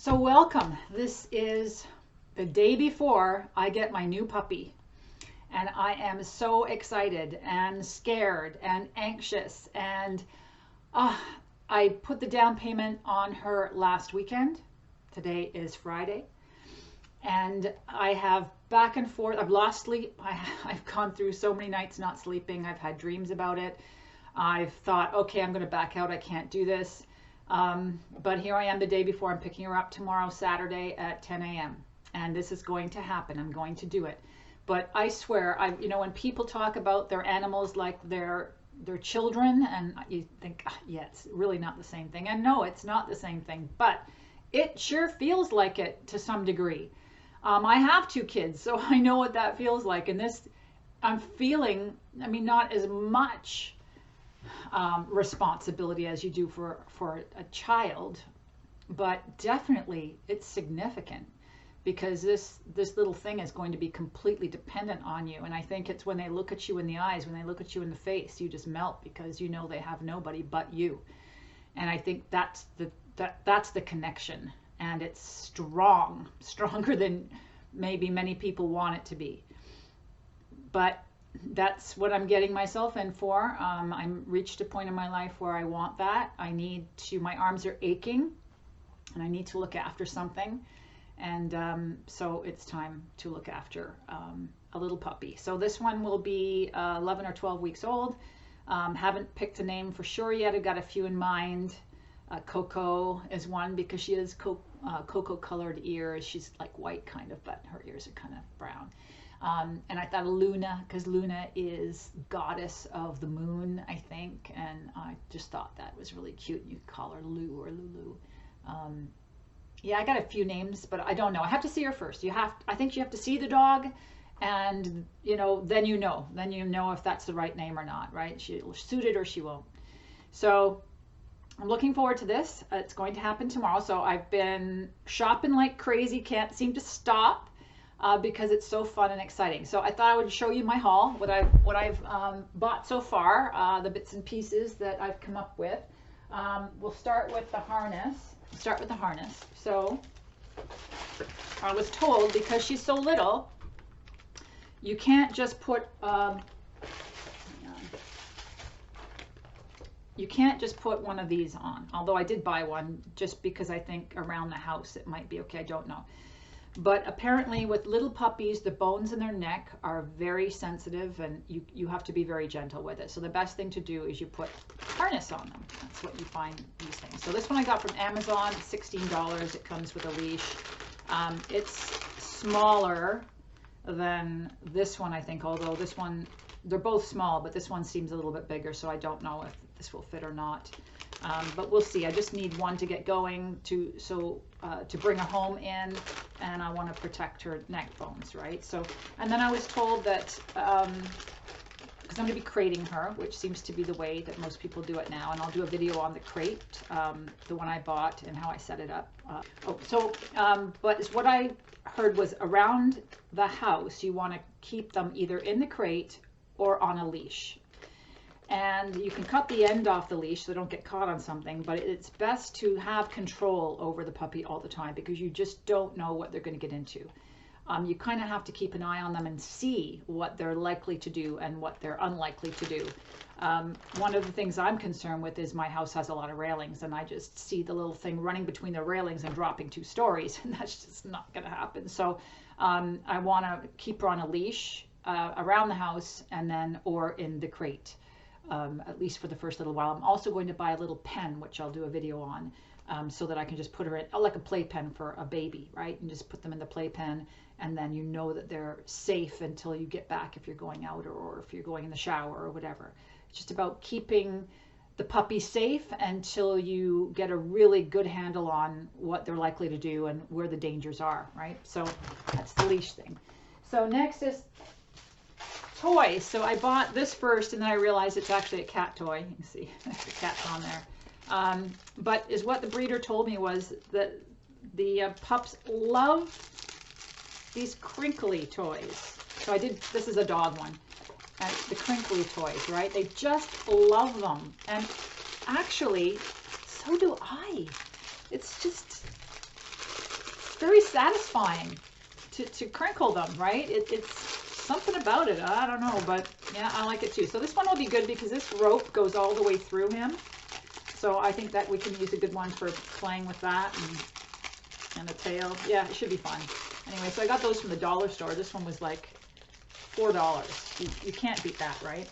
So welcome. This is the day before I get my new puppy. And I am so excited and scared and anxious. And I put the down payment on her last weekend. Today is Friday. And I have back and forth. I've lost sleep. I've gone through so many nights not sleeping. I've had dreams about it. I've thought, okay, I'm going to back out. I can't do this. But here I am the day before. I'm picking her up tomorrow, Saturday at 10 a.m. And this is going to happen. I'm going to do it. But I swear, when people talk about their animals like their children, and you think, yeah, it's really not the same thing. And no, it's not the same thing, but it sure feels like it to some degree. I have 2 kids, so I know what that feels like. And this, I'm feeling, not as much responsibility as you do for a child, but definitely it's significant because this little thing is going to be completely dependent on you. And I think it's when they look at you in the eyes, when they look at you in the face, you just melt because you know they have nobody but you. And I think that's the connection, and it's stronger than maybe many people want it to be. But that's what I'm getting myself in for. I'm reached a point in my life where I want that. My arms are aching and I need to look after something. And so it's time to look after a little puppy. So this one will be 11 or 12 weeks old. Haven't picked a name for sure yet. I've got a few in mind. Coco is one because she has cocoa colored ears. She's like white kind of, but her ears are kind of brown. And I thought of Luna because Luna is goddess of the moon, I think. And I just thought that was really cute. You could call her Lou or Lulu. Yeah, I got a few names, but I don't know. I have to see her first. I think you have to see the dog, and then you know if that's the right name or not, right? She'll suit it or she won't. So I'm looking forward to this. It's going to happen tomorrow. So I've been shopping like crazy, can't seem to stop because it's so fun and exciting. So I thought I would show you my haul, what I've bought so far, the bits and pieces that I've come up with. We'll start with the harness. So I was told because she's so little, you can't just put one of these on. Although I did buy one just because I think around the house it might be okay. I don't know. But apparently with little puppies, the bones in their neck are very sensitive and you have to be very gentle with it. So the best thing to do is you put harness on them. That's what you find these things. So this one I got from Amazon, $16. It comes with a leash. It's smaller than this one, I think, although this one, they're both small, but this one seems a little bit bigger, so I don't know if this will fit or not. But we'll see. I just need one to get going to bring her home in, and I want to protect her neck bones, right? So, and then I was told that because I'm going to be crating her, which seems to be the way that most people do it now, and I'll do a video on the crate, the one I bought and how I set it up. But what I heard was around the house, you want to keep them either in the crate or on a leash. And you can cut the end off the leash so they don't get caught on something, but it's best to have control over the puppy all the time because you just don't know what they're going to get into. You kind of have to keep an eye on them and see what they're likely to do and what they're unlikely to do. One of the things I'm concerned with is my house has a lot of railings, and I just see the little thing running between the railings and dropping 2 stories, and that's just not going to happen. So I want to keep her on a leash around the house or in the crate. At least for the first little while. I'm also going to buy a little pen, which I'll do a video on, so that I can just put her in, like a playpen for a baby, right? And just put them in the playpen, and then you know that they're safe until you get back if you're going out or if you're going in the shower or whatever. It's just about keeping the puppy safe until you get a really good handle on what they're likely to do and where the dangers are, right? So that's the leash thing. So next is toys. So I bought this first, and then I realized it's actually a cat toy. You can see the cat's on there. But is what the breeder told me was that the pups love these crinkly toys. So this is a dog one. The crinkly toys, right? They just love them. And actually, so do I. It's just, very satisfying to crinkle them, right? It's something about it. I don't know, but yeah, I like it too. So this one will be good because this rope goes all the way through him. So I think that we can use a good one for playing with that and a tail. Yeah, it should be fun. Anyway, so I got those from the dollar store. This one was like $4. You can't beat that, right?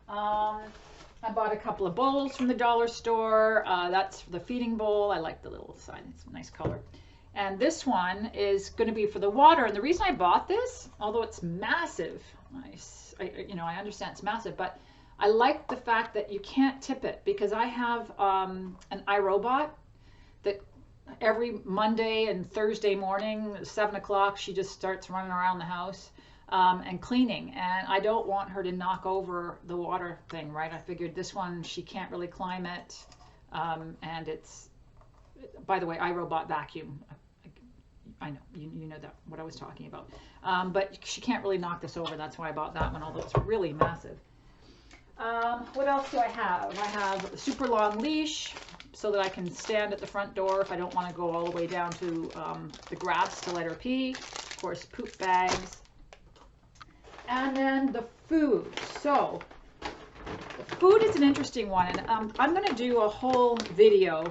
I bought a couple of bowls from the dollar store. That's the feeding bowl. I like the little sign. It's a nice color. And this one is going to be for the water. And the reason I bought this, although it's massive, I understand it's massive, but I like the fact that you can't tip it because I have an iRobot that every Monday and Thursday morning, 7 o'clock, she just starts running around the house and cleaning. And I don't want her to knock over the water thing, right? I figured this one, she can't really climb it. And it's, by the way, iRobot vacuum. I know, you know that what I was talking about. But she can't really knock this over. That's why I bought that one, although it's really massive. What else do I have? I have a super long leash so that I can stand at the front door if I don't want to go all the way down to the grass to let her pee. Of course, poop bags. And then the food. So the food is an interesting one, and I'm going to do a whole video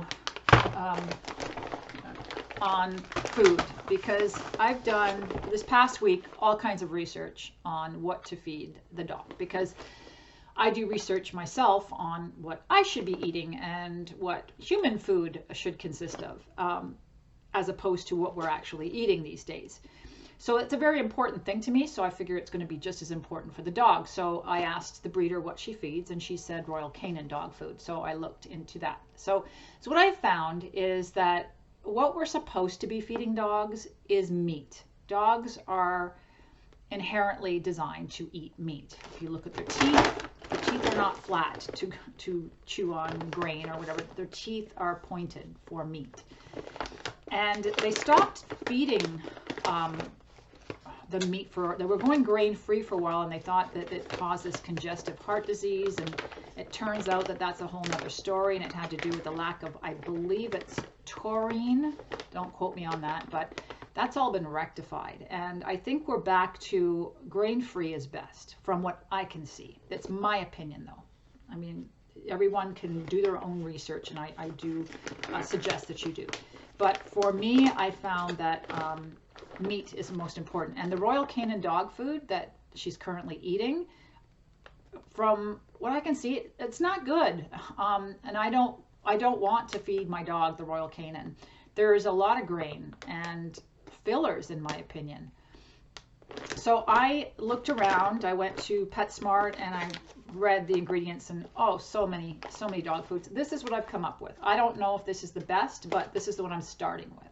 on food because I've done this past week all kinds of research on what to feed the dog because I do research myself on what I should be eating and what human food should consist of as opposed to what we're actually eating these days. So it's a very important thing to me, so I figure it's going to be just as important for the dog. So I asked the breeder what she feeds, and she said Royal Canin dog food. So I looked into that. So what I found is that what we're supposed to be feeding dogs is meat. Dogs are inherently designed to eat meat. If you look at their teeth are not flat to chew on grain or whatever. Their teeth are pointed for meat. And they stopped feeding the meat they were going grain-free for a while, and they thought that it causes congestive heart disease, and it turns out that that's a whole nother story, and it had to do with the lack of, I believe it's taurine, don't quote me on that, but that's all been rectified, and I think we're back to grain-free is best, from what I can see. That's my opinion, though. I mean, everyone can do their own research, and I do suggest that you do. But for me, I found that meat is the most important. And the Royal Canin dog food that she's currently eating, from what I can see, it's not good. And I don't want to feed my dog the Royal Canin. There's a lot of grain and fillers, in my opinion. So I looked around. I went to PetSmart and I read the ingredients, and oh, so many dog foods. This is what I've come up with. I don't know if this is the best, but this is the one I'm starting with.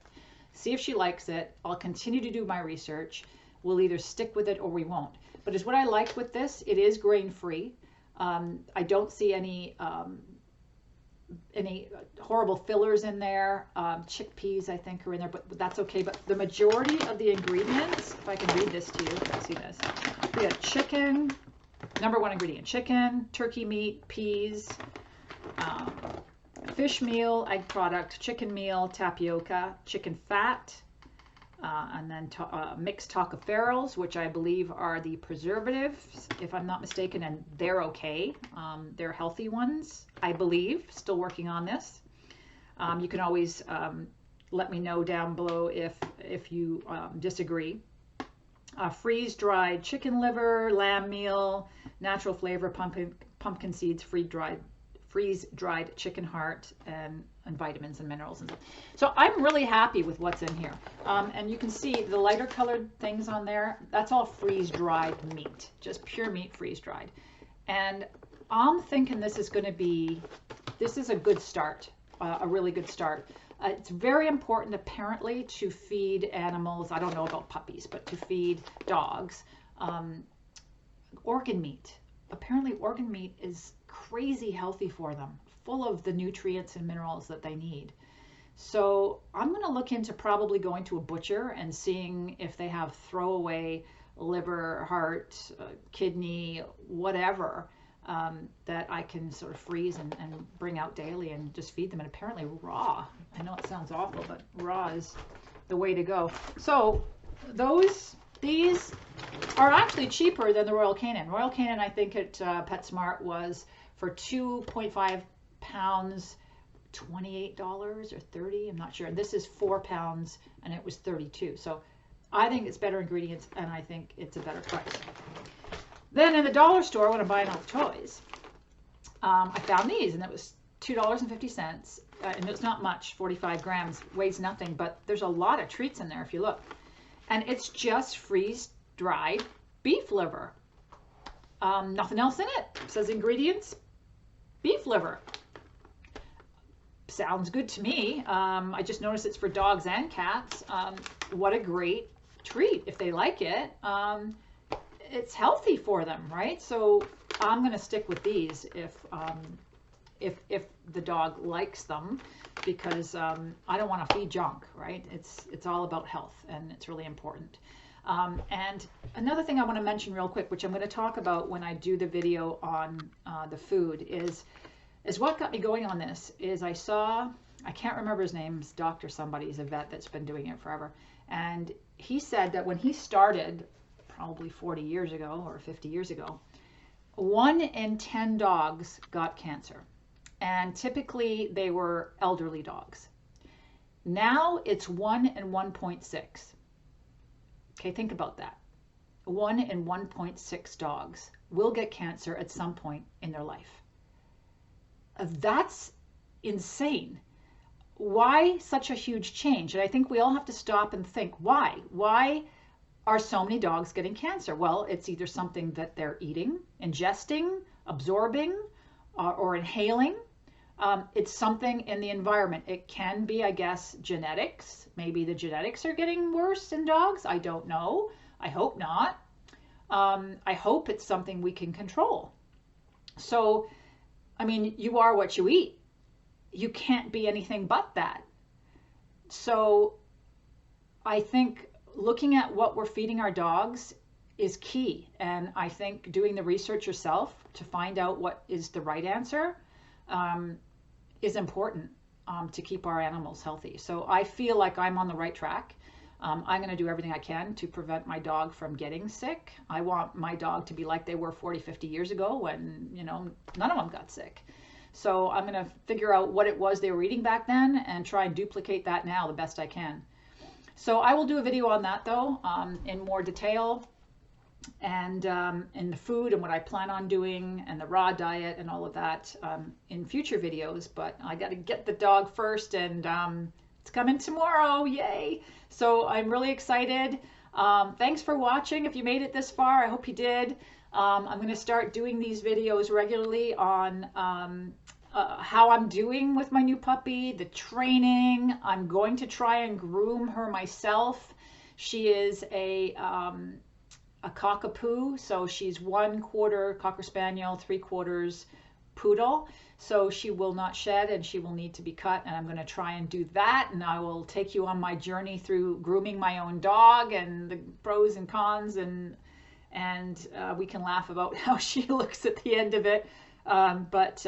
See if she likes it. I'll continue to do my research. We'll either stick with it or we won't. But is what I like with this, it is grain-free. I don't see any horrible fillers in there. Chickpeas, I think, are in there, but that's okay. But the majority of the ingredients, if I can read this to you, let's see this. We have chicken, number one ingredient, chicken, turkey meat, peas, fish meal, egg product, chicken meal, tapioca, chicken fat, and then mixed tocopherols, which I believe are the preservatives, if I'm not mistaken, and they're okay. They're healthy ones, I believe. Still working on this. You can always let me know down below if you disagree. Freeze-dried chicken liver, lamb meal, natural flavor, pumpkin seeds, freeze-dried chicken heart, and vitamins and minerals and stuff. So I'm really happy with what's in here. And you can see the lighter colored things on there, that's all freeze-dried meat, just pure meat freeze-dried. And I'm thinking this is a good start, a really good start. It's very important, apparently, to feed animals, I don't know about puppies, but to feed dogs, organ meat. Apparently organ meat is crazy healthy for them, full of the nutrients and minerals that they need. So I'm going to look into probably going to a butcher and seeing if they have throwaway liver, heart, kidney, whatever, that I can sort of freeze and bring out daily and just feed them. And apparently raw. I know it sounds awful, but raw is the way to go. So these are actually cheaper than the Royal Canin. Royal Canin, I think at PetSmart was for 2.5 pounds, $28 or $30. I'm not sure. And this is 4 pounds, and it was $32. So I think it's better ingredients, and I think it's a better price. Then in the dollar store, when I'm buying all the toys, I found these, and it was $2.50. And it's not much, 45 grams, weighs nothing, but there's a lot of treats in there if you look. And it's just freeze-dried beef liver. Nothing else in it. It says ingredients, beef liver. Sounds good to me. I just noticed it's for dogs and cats. What a great treat if they like it. It's healthy for them, right? So I'm going to stick with these if the dog likes them, because I don't want to feed junk, right? It's all about health, and it's really important. And another thing I want to mention real quick, which I'm going to talk about when I do the video on the food, is what got me going on this is I saw, I can't remember his name, it's Dr. somebody, he's a vet that's been doing it forever, and he said that when he started probably 40 years ago or 50 years ago, 1 in 10 dogs got cancer. And typically they were elderly dogs. Now it's 1 in 1.6. Okay, think about that. 1 in 1.6 dogs will get cancer at some point in their life. That's insane. Why such a huge change? And I think we all have to stop and think, why? Why are so many dogs getting cancer? Well, it's either something that they're eating, ingesting, absorbing, or inhaling. It's something in the environment. It can be, I guess, genetics. Maybe the genetics are getting worse in dogs. I don't know. I hope not. I hope it's something we can control. So, I mean, you are what you eat. You can't be anything but that. So I think looking at what we're feeding our dogs is key. And I think doing the research yourself to find out what is the right answer is important to keep our animals healthy. So I feel like I'm on the right track. I'm going to do everything I can to prevent my dog from getting sick. I want my dog to be like they were 40, 50 years ago when, you know, none of them got sick. So I'm going to figure out what it was they were eating back then and try and duplicate that now the best I can. So I will do a video on that though, in more detail, and in the food and what I plan on doing and the raw diet and all of that in future videos. But I got to get the dog first, and it's coming tomorrow. Yay. So I'm really excited. Thanks for watching. If you made it this far, I hope you did. I'm going to start doing these videos regularly on how I'm doing with my new puppy, the training. I'm going to try and groom her myself. She is a Cockapoo, so she's 1/4 Cocker Spaniel, 3/4 Poodle. So she will not shed and she will need to be cut, and I'm going to try and do that, and I will take you on my journey through grooming my own dog and the pros and cons, and we can laugh about how she looks at the end of it. But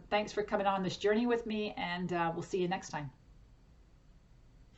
thanks for coming on this journey with me, and we'll see you next time.